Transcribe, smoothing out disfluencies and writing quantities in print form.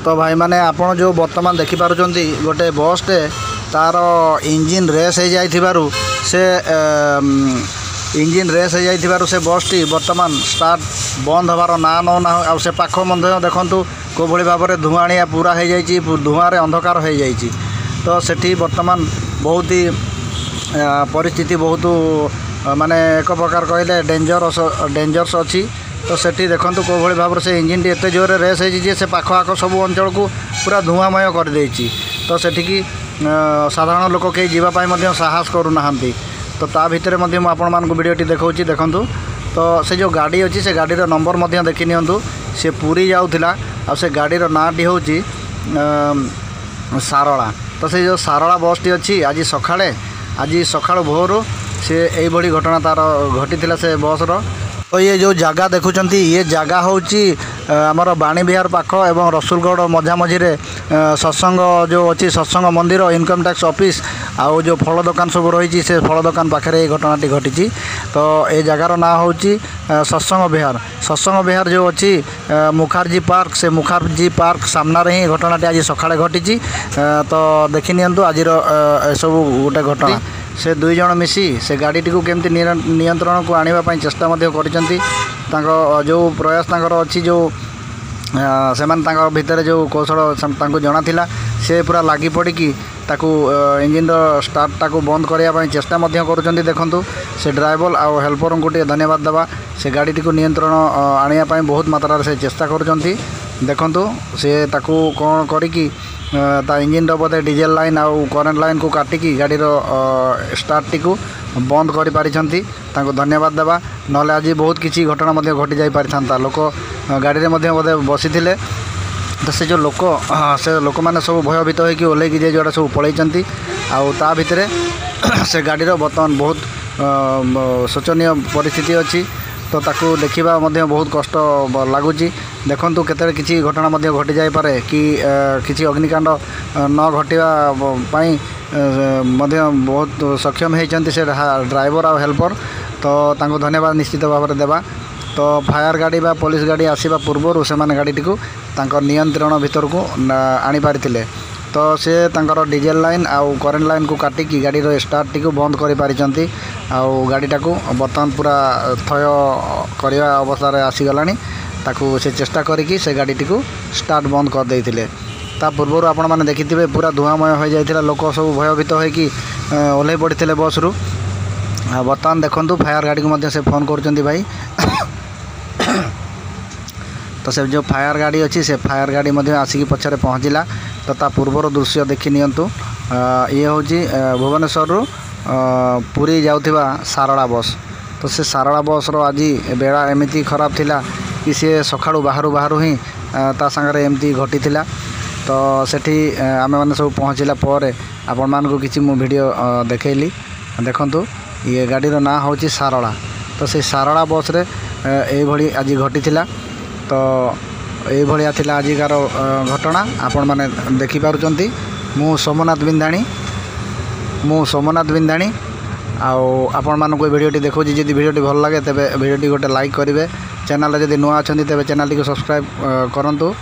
तो भाई माने आपण जो वर्तमान देखि पारुचंती गोटे बसटे तार इंजिन रेस हो जाइथिबारु से इंजिन रेस हो जाइथिबारु से बसटी वर्तमान स्टार्ट बंद हबार ना ना आ से पाख मध्य देखंतु को भली भाव में धुआणिया पूरा हो जाइछि धुआं अंधकार हो जाइछि। तो सेठी वर्तमान बहुत ही परिस्थिति बहुत माने एक प्रकार कहले डेंजरस अच्छी। तो सेठी देखंतु को भली भाव से इंजिन एते जोर रेस हो से पाख आख सब अंचल को पूरा धुआंमय कर देछि। तो सेठी साधारण लोक कहीं जीवाई साहस करूना। तो ता भितर आपण मानक वीडियोटी देखौछि देखंतु। तो से जो गाड़ी अच्छी से गाड़ी नंबर देखि नियंतु से पूरी जाउथिला आ से गाड़ीर नाटी होछि सारला। तो से जो सारला बसटी अच्छी आज सकाळ भोर से यही घटना तार घटी से बसर। तो ये जो जगह देखुंत ये जगह हूँ आमर बाणी विहार पाख एवं रसुलगढ़ मझा मझीरे सत्संग जो अच्छी सत्संग मंदिर इनकम टैक्स ऑफिस आउ जो फल दुकान सब रही से फल दुकान पाखे ये घटनाटी घटी। तो ये जगार ना हूँ सत्संग विहार जो अच्छी मुखार्जी पार्क से मुखार्जी पार्क सामने ही घटनाटी आज सकाଳେ घटी। तो देखि नियंतु आज सब गोटे घटना से दुई जन मिसी से गाड़ी को केमती नियंत्रण को आने चेष्टा जो प्रयास अच्छी जो से भितर जो कौशल जना थिला से पूरा लगी पड़ी इंजिन स्टार्ट टाक बंद करने चेष्टा करुँच। देखंतु से ड्राइवर आउ हेल्पर को धन्यवाद देवा से गाड़ी को नियंत्रण आने बहुत मात्रा से चेष्टा करुँच। देखंतु से ताकू कौन करी ता इंजिन बोधे डीजेल लाइन आउ करेन्ट लाइन को काटिकी गाड़ी स्टार्ट टी को बंद कर पारिछंती तांको धन्यवाद देवा। नले आज बहुत किसी घटना घटी जाई पारि थांता लोक गाड़ी में बोधे बसी थिले। तो से जो लोक मैंने सब भयभीत होकर ओल्लैकी जे जोड़ा सब पलैंती आउ ता भितर से गाड़ी बर्तमान बहुत शोचनीय परिस्थिति अच्छी। तो ताकू देखा बहुत कष्ट लगुच। देखंतु केते किसी घटना घटी जाई पारे कि किसी अग्निकांड न घटापी बहुत सक्षम होती से ड्राइवर आ हेल्पर। तो तांको धन्यवाद निश्चित भाव में देवा। तो फायर गाड़ी बा पुलिस गाड़ी आसवा पूर्व से गाड़ी को नियंत्रण भीतर को आनी पारिथिले। तो से तांकर डीजेल लाइन आउ करेन्ट लाइन को काटिकी गाड़ी स्टार्ट टी को बंद कर पारिछंती आउ गाड़ीटा को बर्तमान पूरा थय करवा अवस्था आसीगला ताकू से चेष्टा करिकी से गाड़ी को स्टार्ट बंद कर देइथिले। ता पूर्व आपण माने देखिथिबे पूरा धुआंमय हो जाइथिला लोक सब भयभीत होइकी ओल्लै पड़िथिले बस रु। बर्तमान देखंतु फायर गाड़ी को से फोन करुचंती भाई। तो से जो फायर गाड़ी अच्छी से फायर गाड़ी आसिकी पछरे पहुँचला। तो ता पूर्वर दृश्य देखि नियंतु ये हूँ भुवनेश्वर रु पुरी जाउथिबा सारला बस। तो से सारला बस रो आज बेड़ा एमती खराब थिला कि सी सकाळु बाहरु ही ता संगे एमती घटी थिला। तो सेठी आमे माने सब पहुँचला पर आपण मानको किछि मु वीडियो देखैली। देखंतु ये गाड़ीर ना हूँ सारला। तो से सारला बस रे एई भली आज घटी थिला। तो ये भाया थिला आजिकार घटना आपण माने देखि पारुचंती। मु सोमनाथ बिंदाणी आउ आपण मानको वीडियोटी देखौछि। जदि वीडियोटी भल लागे तेबे वीडियोटी गोटे लाइक करिवे। चैनल जदि नुआ अछंती तेबे चैनल को सब्सक्राइब करंतु।